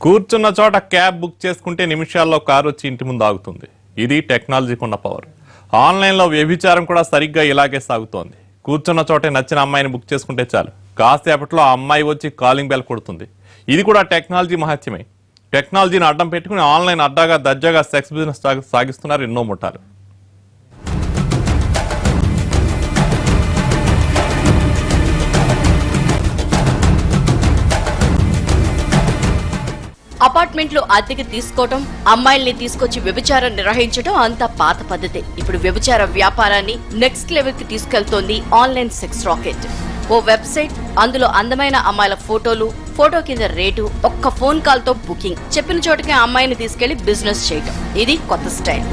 కూర్చున్న చోట cab book చేసుకుంటే నిమిషాల్లో కారు వచ్చి ఇంటి ముందు ఆగుతుంది. ఇది టెక్నాలజీకి ఉన్న పవర్. ఆన్లైన్లో వ్యభిచారం కూడా సరిగ్గా ఇలాగే సాగుతోంది. కూర్చున్న చోటే నచ్చిన అమ్మాయిని బుక్ చేసుకుంటే చాలు, కాసేపట్లో ఆ అమ్మాయి వచ్చి కాలింగ్ బెల్ కొడుతుంది. ఇది కూడా టెక్నాలజీ మహత్యమే. టెక్నాలజీని అడ్డం పెట్టుకుని ఆన్లైన్ అడ్డాగా దర్జాగా సెక్స్ బిజినెస్ సాగిస్తున్నారు ఎన్నో ముఠాలు. అపార్ట్మెంట్లు అద్దెకి తీసుకోవటం, అమ్మాయిల్ని తీసుకొచ్చి వ్యభిచారం నిర్వహించడం అంతా పాత పద్ధతి. ఇప్పుడు వ్యభిచార వ్యాపారాన్ని నెక్స్ట్ లెవెల్ కి తీసుకెళ్తోంది ఆన్లైన్ సెక్స్ రాకెట్. ఓ వెబ్సైట్, అందులో అందమైన అమ్మాయిల ఫోటోలు, ఫోటో కింద రేటు, ఒక్క ఫోన్ కాల్ తో బుకింగ్, చెప్పిన చోటకి అమ్మాయిని తీసుకెళ్లి బిజినెస్ చేయటం. ఇది కొత్త స్టైల్.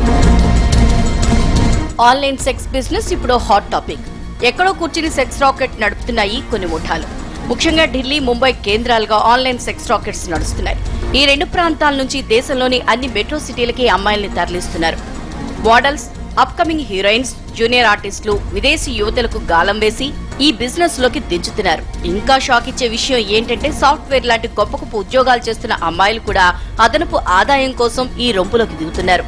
ఆన్లైన్ సెక్స్ బిజినెస్ ఇప్పుడు హాట్ టాపిక్. ఎక్కడో కూర్చుని సెక్స్ రాకెట్ నడుపుతున్నాయి కొన్ని ముఠాలు. ముఖ్యంగా ఢిల్లీ, ముంబై కేంద్రాలుగా ఆన్లైన్ సెక్స్ రాకెట్స్ నడుస్తున్నాయి. ఈ రెండు ప్రాంతాల నుంచి దేశంలోని అన్ని మెట్రో సిటీలకి అమ్మాయిల్ని తరలిస్తున్నారు. మోడల్స్, అప్కమింగ్ హీరోయిన్స్, జూనియర్ ఆర్టిస్టులు, విదేశీ యువతులకు గాలం వేసి ఈ బిజినెస్ లోకి దించుతున్నారు. ఇంకా షాక్ ఇచ్చే విషయం ఏంటంటే, సాఫ్ట్వేర్ లాంటి గొప్ప గొప్ప ఉద్యోగాలు చేస్తున్న అమ్మాయిలు కూడా అదనపు ఆదాయం కోసం ఈ రొంపులోకి దిగుతున్నారు.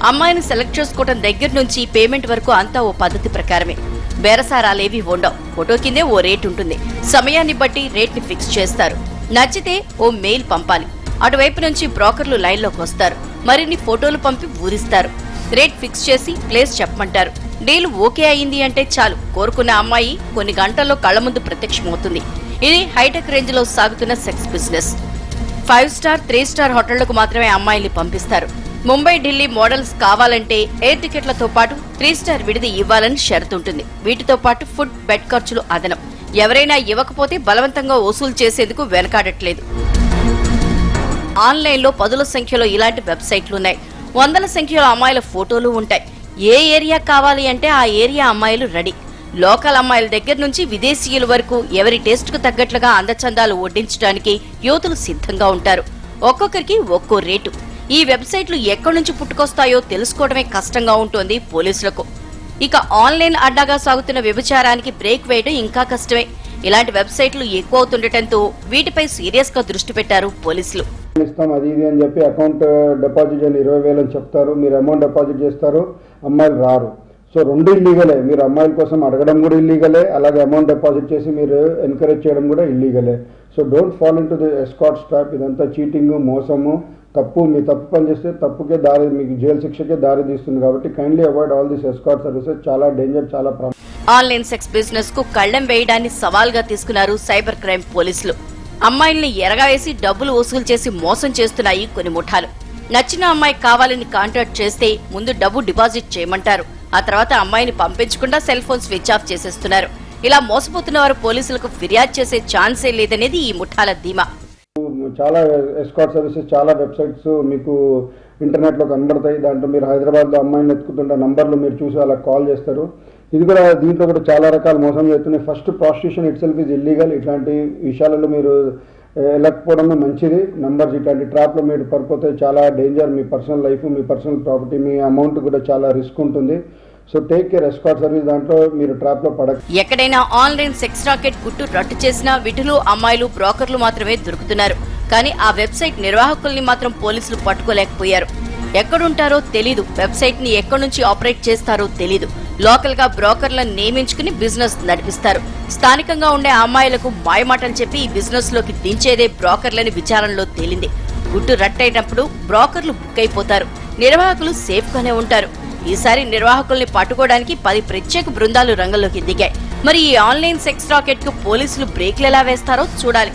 అమ్మాయిని సెలెక్ట్ చేసుకోవడం దగ్గర నుంచి పేమెంట్ వరకు అంతా ఓ పద్ధతి ప్రకారమే. బేరసారాలేవి ఉండవు. ఫోటో కిందే ఓ రేట్ ఉంటుంది. సమయాన్ని బట్టి రేట్ ని ఫిక్స్ చేస్తారు. నచ్చితే ఓ మెయిల్ పంపాలి. అటువైపు నుంచి బ్రోకర్లు లైన్లోకి వస్తారు. మరిన్ని ఫోటోలు పంపి ఊరిస్తారు. రేట్ ఫిక్స్ చేసి ప్లేస్ చెప్పమంటారు. డీల్ ఓకే అయింది అంటే చాలు, కోరుకున్న అమ్మాయి కొన్ని గంటల్లో కళ్ల ముందు ప్రత్యక్షమవుతుంది. ఇది హైటెక్ రేంజ్ లో సాగుతున్న సెక్స్ బిజినెస్. 5 స్టార్, 3 స్టార్ హోటళ్లకు మాత్రమే అమ్మాయిల్ని పంపిస్తారు. ముంబై, ఢిల్లీ మోడల్స్ కావాలంటే ఎయిర్ టికెట్లతో పాటు 3 స్టార్ విడిది ఇవ్వాలని షరతుంటుంది. వీటితో పాటు ఫుడ్, బెడ్ ఖర్చులు అదనం. ఎవరైనా ఇవ్వకపోతే బలవంతంగా వసూలు చేసేందుకు వెనకాడట్లేదు. ఆన్లైన్లో పదుల సంఖ్యలో ఇలాంటి వెబ్సైట్లున్నాయి. వందల సంఖ్యలో అమ్మాయిల ఫోటోలు ఉంటాయి. ఏ ఏరియా కావాలి అంటే ఆ ఏరియా అమ్మాయిలు రెడీ. లోకల్ అమ్మాయిల దగ్గర నుంచి విదేశీయుల వరకు ఎవరి టేస్ట్ కు తగ్గట్లుగా అందచందాలు వడ్డించడానికి యువతులు సిద్ధంగా ఉంటారు. ఒక్కొక్కరికి ఒక్కో రేటు. ఈ వెబ్సైట్లు ఎక్కడి నుంచి పుట్టుకొస్తాయో తెలుసుకోవడమే కష్టంగా ఉంటోంది పోలీసులకు. ఇక ఆన్లైన్ అడ్డాగా సాగుతున్న వ్యభిచారానికి బ్రేక్ వేయడం ఇంకా కష్టమే. ఇలాంటి వెబ్సైట్లు ఎక్కువ అవుతుండటంతో వీటిపై సీరియస్ గా దృష్టి పెట్టారు పోలీసులు. ఇస్తాం అది ఇది అని చెప్పి అకౌంట్ డిపాజిట్ అని 20,000 అని చెప్తారు. మీరు అమౌంట్ డిపాజిట్ చేస్తారు, అమ్మాయిలు రారు. సో రెండు ఇల్లీగలే. మీరు అమ్మాయిల కోసం అడగడం కూడా ఇల్లీగలే, అలాగే అమౌంట్ డిపాజిట్ చేసి మీరు ఎంకరేజ్ చేయడం కూడా ఇల్లీగలే. So don't fall into the escort trap. ఇదంతా చీటింగ్, మోసము, తప్పు. మీ తప్పు పని చేస్తే తప్పుకే దారి, మీకు జైలు శిక్షకే దారి తీస్తుంది. కాబట్టి kindly avoid all this escort services. చాలా డేంజర్, చాలా ఆన్లైన్ సెక్స్ బిజినెస్ కు కళ్లెం వేయడాన్ని సవాల్గా తీసుకున్నారు సైబర్ క్రైమ్ పోలీసులు. అమ్మాయిల్ని ఎరగవేసి డబ్బులు వసూలు చేసి మోసం చేస్తున్నాయి కొన్ని ముఠాలు. నచ్చిన అమ్మాయి కావాలని కాంటాక్ట్ చేస్తే ముందు డబ్బు డిపాజిట్ చేయమంటారు. ఆ తర్వాత అమ్మాయిని పంపించకుండా సెల్ ఫోన్ స్విచ్ ఆఫ్ చేసేస్తున్నారు. ఇలా మోసపోతున్న వారు పోలీసులకు ఫిర్యాదు చేసే ఛాన్సే లేదనేది ఈ ముఠాల ధీమా. చాలా ఎస్కార్ట్ సర్వీసెస్, చాలా వెబ్సైట్స్ మీకు ఇంటర్నెట్లో కనబడతాయి. దాంట్లో మీరు హైదరాబాద్లో అమ్మాయిని ఎత్తుకుతుంటే నంబర్లు మీరు చూసి అలా కాల్ చేస్తారు. ఇది కూడా దీంట్లో కూడా చాలా రకాల మోసం చేస్తున్నాయి. First prostitution it self is illegal. ఇట్లాంటి విషయాలలో మీరు వెళ్ళకపోవడమే మంచిది. నంబర్స్ ఇట్లాంటి ట్రాప్లో మీరు పడిపోతే చాలా డేంజర్. మీ పర్సనల్ లైఫ్, మీ పర్సనల్ ప్రాపర్టీ, మీ అమౌంట్ కూడా చాలా రిస్క్ ఉంటుంది. So take care. Escort service దాంట్లో మీరు ట్రాప్ లో పడక. ఎక్కడైనా ఆన్లైన్ సెక్స్ రాకెట్ గుట్టు రట్టు చేసినా విటులు, అమ్మాయిలు, బ్రోకర్లు మాత్రమే దొరుకుతున్నారు. కానీ ఆ వెబ్సైట్ నిర్వాహకుల్ని మాత్రం పోలీసులు పట్టుకోలేకపోయారు. ఎక్కడుంటారో తెలీదు. వెబ్సైట్ ని ఎక్కడి నుంచి ఆపరేట్ చేస్తారో తెలీదు. లోకల్ గా బ్రోకర్లను నియమించుకుని బిజినెస్ నడిపిస్తారు. స్థానికంగా ఉండే అమ్మాయిలకు మాయమాటలు చెప్పి ఈ బిజినెస్ లోకి దించేదే బ్రోకర్లని విచారణలో తేలింది. గుట్టు రట్టయినప్పుడు బ్రోకర్లు బుక్ అయిపోతారు. నిర్వాహకులు సేఫ్ గానే ఉంటారు. ఈసారి నిర్వాహకుల్ని పట్టుకోవడానికి 10 ప్రత్యేక బృందాలు రంగంలోకి దిగాయి. మరి ఈ ఆన్లైన్ సెక్స్ రాకెట్ కు పోలీసులు బ్రేక్లు ఎలా వేస్తారో చూడాలి.